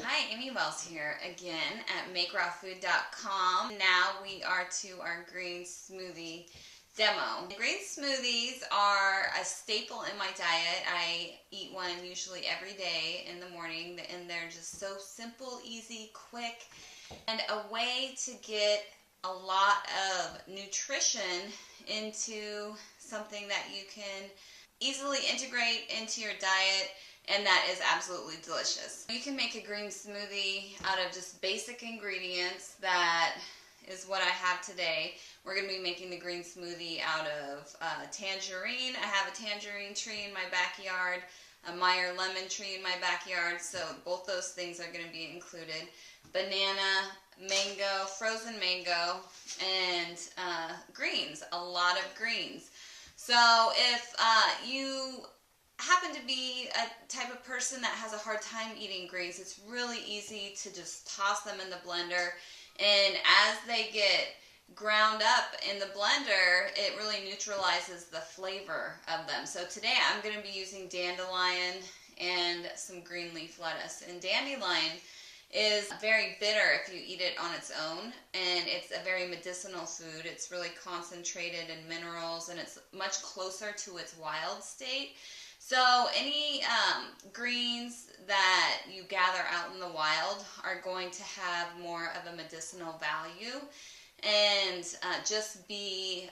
Hi, Amy Wells here again at MakeRawFood.com. Now we are to our green smoothie demo. Green smoothies are a staple in my diet. I eat one usually every day in the morning, and they're just so simple, easy, quick, and a way to get a lot of nutrition into something that you can easily integrate into your diet, and that is absolutely delicious. You can make a green smoothie out of just basic ingredients. That is what I have today. We're going to be making the green smoothie out of tangerine. I have a tangerine tree in my backyard, a Meyer lemon tree in my backyard, so both those things are going to be included. Banana, mango, frozen mango, and greens, a lot of greens. So if you happen to be a type of person that has a hard time eating greens, it's really easy to just toss them in the blender, and as they get ground up in the blender, it really neutralizes the flavor of them. So today I'm going to be using dandelion and some green leaf lettuce. And dandelion is very bitter if you eat it on its own, and it's a very medicinal food. It's really concentrated in minerals, and it's much closer to its wild state. So any greens that you gather out in the wild are going to have more of a medicinal value and just be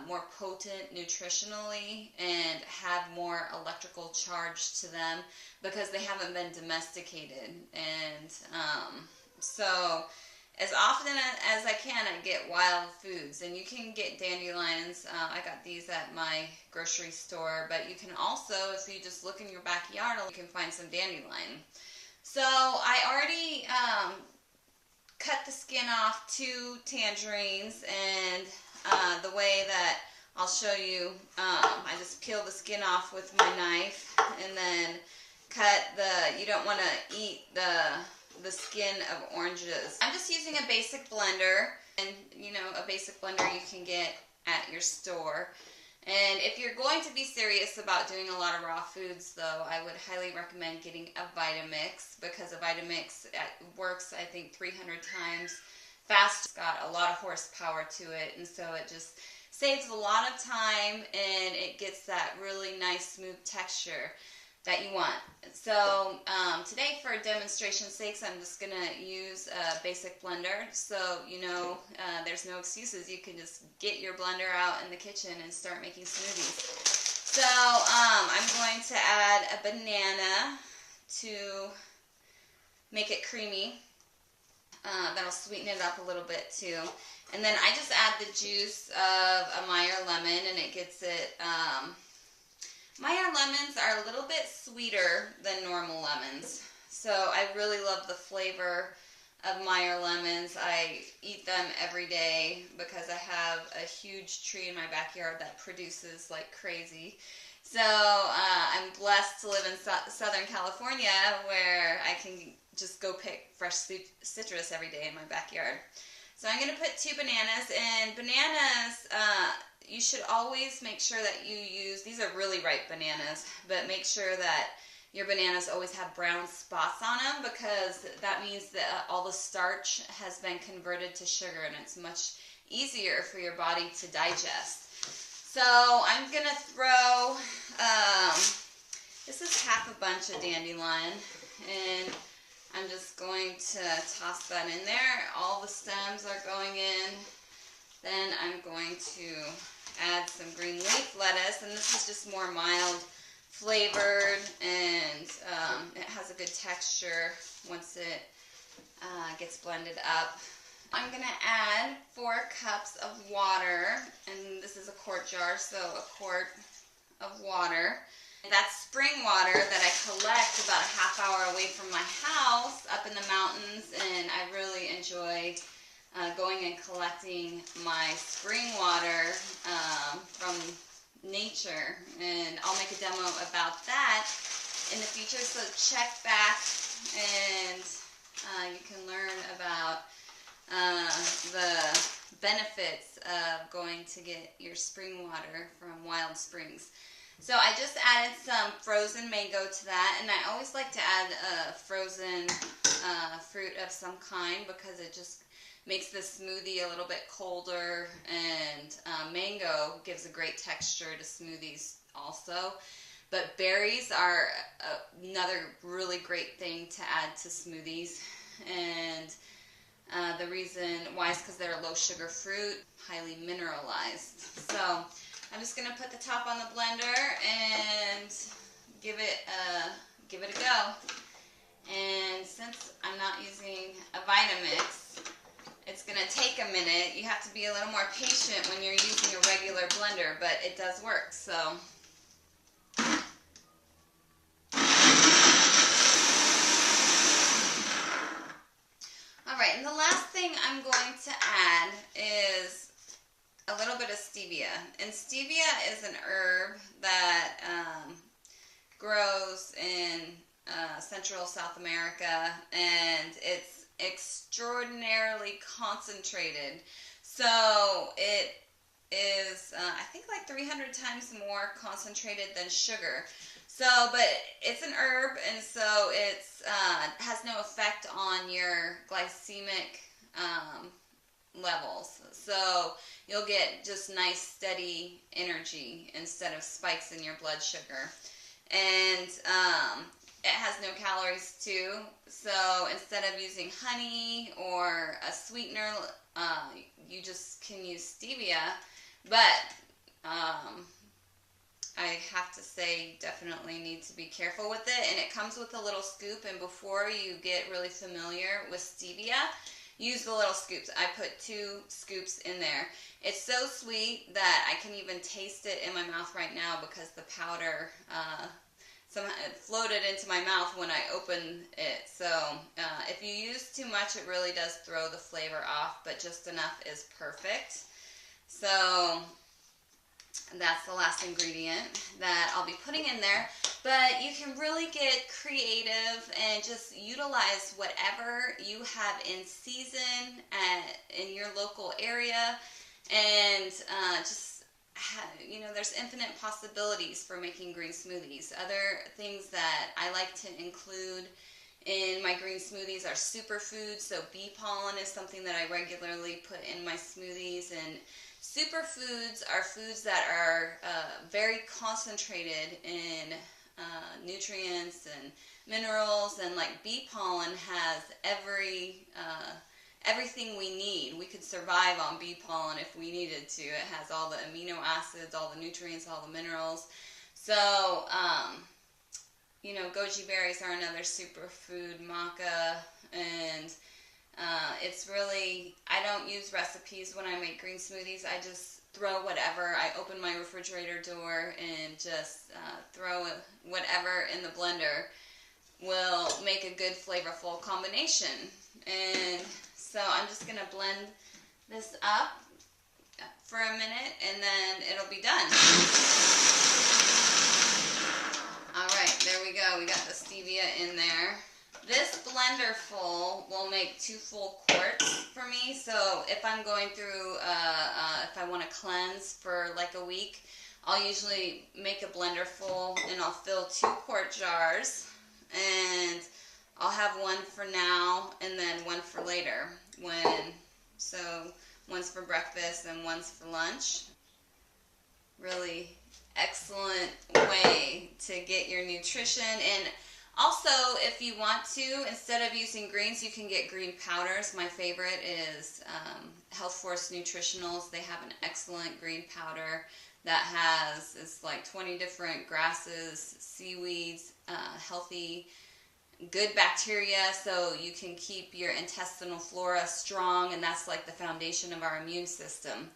more potent nutritionally and have more electrical charge to them because they haven't been domesticated. And so as often as I can, I get wild foods, and you can get dandelions. I got these at my grocery store, but you can also, if you just look in your backyard, you can find some dandelion. So I already cut the skin off 2 tangerines, and the way that I'll show you, I just peel the skin off with my knife, and then cut you don't want to eat the skin of oranges. I'm just using a basic blender, and a basic blender you can get at your store. And if you're going to be serious about doing a lot of raw foods, though, I would highly recommend getting a Vitamix, because a Vitamix works, I think, 300 times faster. It's got a lot of horsepower to it, and so it just saves a lot of time, and it gets that really nice, smooth texture that you want. So today, for demonstration's sakes, I'm just going to use a basic blender. So there's no excuses. You can just get your blender out in the kitchen and start making smoothies. So I'm going to add a banana to make it creamy. That'll sweeten it up a little bit too. And then I just add the juice of a Meyer lemon, and it gets it... Meyer lemons are a little bit sweeter than normal lemons, so I really love the flavor of Meyer lemons. I eat them every day because I have a huge tree in my backyard that produces like crazy. So I'm blessed to live in Southern California, where I can just go pick fresh citrus every day in my backyard. So I'm going to put 2 bananas, and bananas, you should always make sure that you use, these are really ripe bananas, but make sure that your bananas always have brown spots on them, because that means that all the starch has been converted to sugar, and it's much easier for your body to digest. So I'm going to throw, this is half a bunch of dandelion, and I'm just going to toss that in there. All the stems are going in. Then I'm going to add some green leaf lettuce, and this is just more mild flavored, and it has a good texture once it gets blended up. I'm going to add 4 cups of water, and this is a quart jar, so a quart of water. That's spring water that I collect about a half hour away from my house up in the mountains, and I really enjoy going and collecting my spring water from nature, and I'll make a demo about that in the future, so check back, and you can learn about the benefits of going to get your spring water from wild springs. So I just added some frozen mango to that, and I always like to add frozen fruit of some kind because it just makes the smoothie a little bit colder, and mango gives a great texture to smoothies also. But berries are another really great thing to add to smoothies, and the reason why is because they're a low sugar fruit, highly mineralized. So I'm just gonna put the top on the blender and give it a go. And since I'm not using a Vitamix, it's gonna take a minute. You have to be a little more patient when you're using a regular blender, but it does work. So alright, and the last thing I'm going to add is a little bit of stevia. And stevia is an herb that grows in Central South America, and it's extraordinarily concentrated. So it is, I think, like 300 times more concentrated than sugar. So, but it's an herb, and so it's has no effect on your glycemic levels. So you'll get just nice steady energy instead of spikes in your blood sugar. And it has no calories too. So instead of using honey or a sweetener, you just can use stevia. But I have to say, definitely need to be careful with it. And it comes with a little scoop, and before you get really familiar with stevia, use the little scoops. I put 2 scoops in there. It's so sweet that I can even taste it in my mouth right now because the powder somehow it floated into my mouth when I opened it. So if you use too much, it really does throw the flavor off, but just enough is perfect. So that's the last ingredient that I'll be putting in there. But you can really get creative and just utilize whatever you have in season in your local area, and there's infinite possibilities for making green smoothies. Other things that I like to include in my green smoothies are superfoods. So bee pollen is something that I regularly put in my smoothies, and superfoods are foods that are very concentrated in nutrients and minerals, and like bee pollen has everything we need. We could survive on bee pollen if we needed to. It has all the amino acids, all the nutrients, all the minerals. So goji berries are another superfood, maca, and it's really, I don't use recipes when I make green smoothies. I just throw whatever. I open my refrigerator door and just throw whatever in the blender will make a good flavorful combination. And so I'm just going to blend this up for a minute, and then it'll be done. Alright, there we go. We got the stevia in there. This blender full will make 2 full quarts for me. So if I'm going through, if I want to cleanse for like a week, I'll usually make a blender full, and I'll fill 2 quart jars, and I'll have one for now and then one for later. So one's for breakfast and one's for lunch. Really excellent way to get your nutrition. And also, if you want to, instead of using greens, you can get green powders. My favorite is Health Force Nutritionals. They have an excellent green powder that it's like 20 different grasses, seaweeds, healthy, good bacteria, so you can keep your intestinal flora strong, and that's like the foundation of our immune system.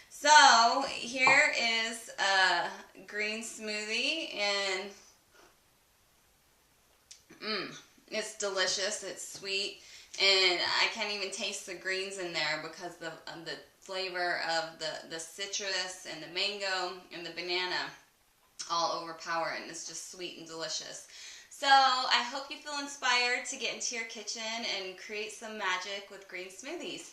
So here is a green smoothie, and it's delicious. It's sweet, and I can't even taste the greens in there because the flavor of the citrus and the mango and the banana all overpower it, and it's just sweet and delicious. So I hope you feel inspired to get into your kitchen and create some magic with green smoothies.